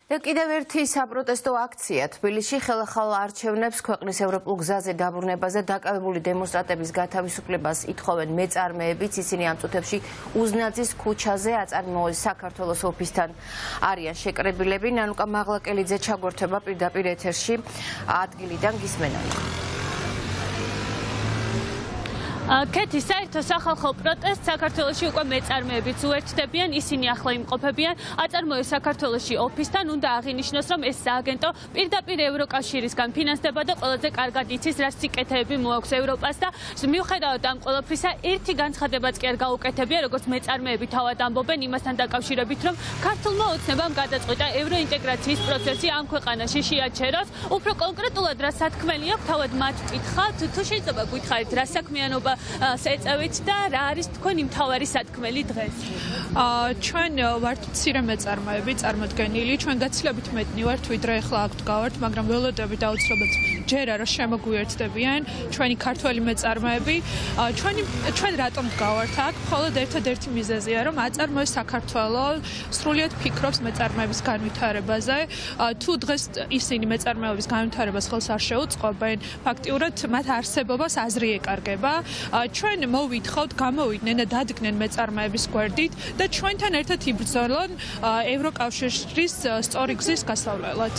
და კიდევ ერთი საპროტესტო აქცია თბილისში ხელახალ არჩევნებს ქვეყნის ევროპულ გზაზე დაბრუნებაზე დაკავებული დემონსტრანტების გათავისუფლებას ითხოვენ მეწარმეებიც. ისინი ამ წუთებში უზნაძის ქუჩაზე აწარმოების საქართველოს ოფისთან არიან შეკრებილები. ნანუკა მაღლაკელიძე ჩაგვერთვება პირდაპირ ეთერში ადგილიდან გისმენთ. კეთი საერთო სახალხო პროტესტ საქართველოში უკვე მეწარმეებიც უერთდებიან, ისინი ახლა იმყოფებიან აწარმოების საქართველოში ოფისთან. უნდა აღინიშნოს, რომ ეს სააგენტო პირდაპირ ევროკავშირისგან ფინანსდება და ყველაზე კარგად იცის, რა სიკეთეები მოაქვს ევროპას და მიუხედავად ამ ყველაფრისა, ერთი განცხადებაც კი არ გაუკეთებია, როგორც მეწარმეები თავად ამბობენ იმასთან დაკავშირებით, რომ ქართულმა ოცნებამ გადაწყვიტა ევროინტეგრაციის პროცესი ამ ქვეყანაში შეაჩეროს. უფრო კონკრეტულად რა სათქმელი აქვს, თავად მათ ვკითხავთ, თუ შეიძლება გითხარით რა საქმიანობა ეწევით და რა არის თქვენი მთავარი სათქმელი დღეს? ჩვენ ვართ მცირე მეწარმეები წარმოდგენილი, ჩვენ გაცილებით მეტნი ვართ, ვიდრე ახლა აქ ვდგავართ, მაგრამ ველოდებით აუცილებლად ჯერა რომ შემოგვიერთდებიან ჩვენი ქართველი მეწარმეები. ჩვენ რატომ ვდგავართ აქ? მხოლოდ ერთადერთი მიზეზია, რომ აწარმოებს საქართველოს სრულიად ფიქრობს მეწარმეების განვითარებაზე. თუ დღეს ისინი მეწარმეობის განვითარებას ხელს არ შეუწყობენ, ფაქტიურად მათ არსებობას აზრი ეკარგება. ჩვენ მოვითხოვთ, გამოვიდნენ და დადგნენ მეწარმეების გვერდით და ჩვენთან ერთად იბრძოლონ ევროკავშირის სწორი გზის გასავლელად.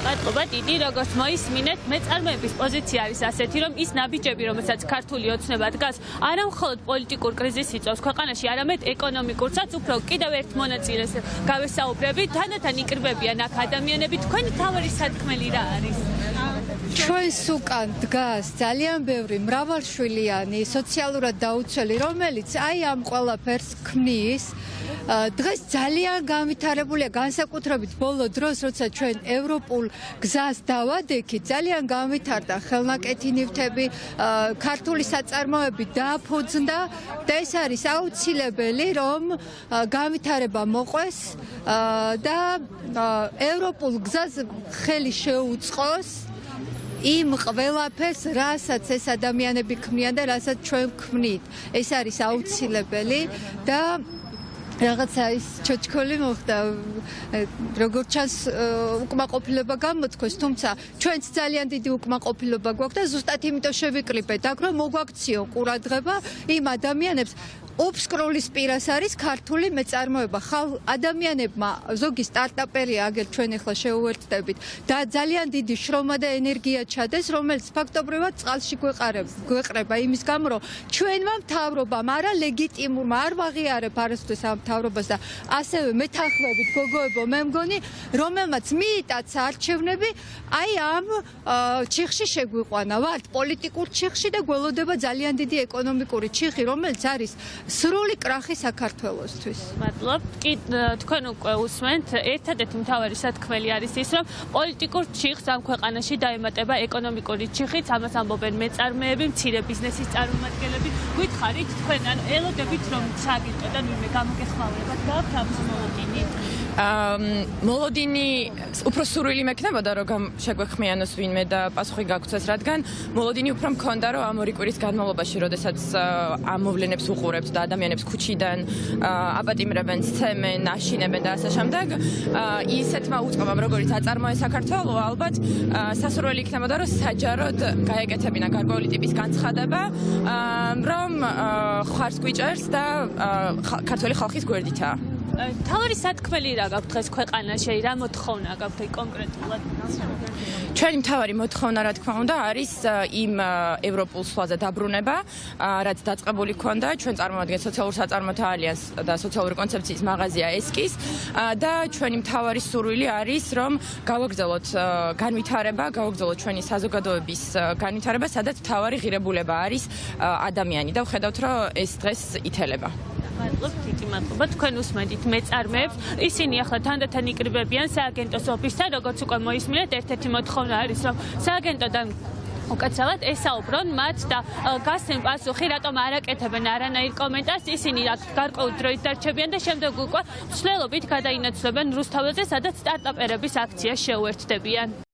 მადლობა დიდი, როგორც მოისმინეთ, მეწარმეების პოზიცია არის ასეთი, რომ ის ნაბიჯები, რომელსაც ქართული ოცნება დგას, არა მხოლოდ პოლიტიკურ კრიზისს იწვევს ქვეყანაში, არამედ ეკონომიკურსაც. უფრო კიდევ ერთ მონაწილეს გავესაუბრებით, თანდათან იკრიბებიან აქ ადამიანები. თქვენი თავარი სათქმელი რა არის? ჩვენს უკან დგას ძალიან ბევრი მრავალშვილიანი სოციალურად დაუცველი, რომელიც აი ამ ყველაფერს ქმნის. დღეს ძალიან განვითარებულია, განსაკუთრებით ბოლო დროს, როცა ჩვენ ევროპულ გზას დავადექით, ძალიან განვითარდა ხელნაკეთი ნივთები, ქართული საწარმოები დააფუძნდა და ეს არის აუცილებელი, რომ განვითარება მოყვეს და ევროპულ გზას ხელი შეუწყოს იმ ყველაფერს, რასაც ეს ადამიანები ქმნიან და რასაც ჩვენ ქმნით. ეს არის აუცილებელი და რაღაცა ის ჩოჩქოლი მოხდა, როგორც ჩანს უკმაყოფილება გამოთქვეს, თუმცა ჩვენც ძალიან დიდი უკმაყოფილება გვაქვს და ზუსტად იმიტომ შევიკრიბეთ აქ, რომ მოგვაქციო ყურადღება იმ ადამიანებს. ოფსკროლის პირას არის ქართული მეწარმოება. ადამიანებმა ზოგი სტარტაპერია, აგერ ჩვენ ახლა შეუერთდებით და ძალიან დიდი შრომა და ენერგია ჩადეს, რომელიც ფაქტობრივად წყალში გვეყრება იმის გამო, რომ ჩვენმა მთავრობამ არა ლეგიტიმურმა არ ვაღიარებ არასდროს ამ მთავრობას და ასევე მეთანხმებით გოგოებო, მე მგონი, რომელმაც მიიტაცა არჩევნები, აი ამ ჩიხში შეგვიყვანა. ვართ პოლიტიკურ ჩიხში და გველოდება ძალიან დიდი ეკონომიკური ჩიხი, რომელიც არის სრული კრახი საქართველოსთვის. მადლობ. თქვენ უკვე უსმენთ, ერთადერთი მთავარი სათქმელი არის ის, რომ პოლიტიკურ ჩიხს ამ ქვეყანაში დაემატება ეკონომიკური ჩიხიც, ამას ამბობენ მეწარმეები, მცირე ბიზნესის წარმომადგენლები. გითხარით თქვენ, ან ელოდებით, რომ სააგენტოდან ვინმე გამოგეხმაურებათ, გააქვთ ამის მოლოდინი? მოლოდინი უფრო სურვილი მექნებოდა, რომ შეგვეხმიანოს ვინმე და პასუხი გაგცეს, რადგან მოლოდინი უფრო მქონდა, რომ ამ ორი კვირის განმავლობაში, როდესაც ამ მოვლენებს უყურებთ და ადამიანებს ქუჩიდან აპატიმრებენ, სცემენ, აშინებენ და ასე შემდეგ, ისეთმა უწყობამ, როგორც აწარმოეს საქართველოს, ალბათ სასურველი იქნებოდა, რომ საჯაროდ გაეკეთებინა გარკვეული ტიპის განცხადება, რომ ხარს გვიჭერს და ქართველი ხალხის გვერდითაა. თავარი სათქმელი რა გაქვთ დღეს ქვეყანაში, რა მოთხოვნა გაქვთ კონკრეტულად? ჩვენი მთავარი მოთხოვნა, რა თქმა უნდა, არის იმ ევროპულ სვლაზე დაბრუნება, რაც დაწყებული ქონდა. ჩვენ წარმოვადგენთ სოციალურ საწარმოთა ალიანსს და სოციალური კონცეფციის მაღაზია ესკის და ჩვენი მთავარი სურვილი არის, რომ გავაგრძელოთ განვითარება, გავაგრძელოთ ჩვენი საზოგადოების განვითარება, სადაც მთავარი ღირებულება არის ადამიანი და ვხედავთ, რომ ეს დღეს ითელება. მადლობ, დიდი მადლობა. თქვენ უსმენთ მეწარმეებს, ისინი ახლა თანდათან იკრიბებიან სააგენტოს ოფისთან, როგორც უკვე მოისმინეთ, ერთ-ერთი მოთხოვნა არის, რომ სააგენტოდან უკაცრავად ესაუბრონ მათ და გასცენ პასუხი, რატომ არ აკეთებენ არანაირ კომენტარს. ისინი აქ გარკვეულ დროით დარჩებიან და შემდეგ უკვე მსვლელობით გადაინაცვლებენ რუსთაველზე, სადაც სტარტაპერების აქცია შეუერთდებიან.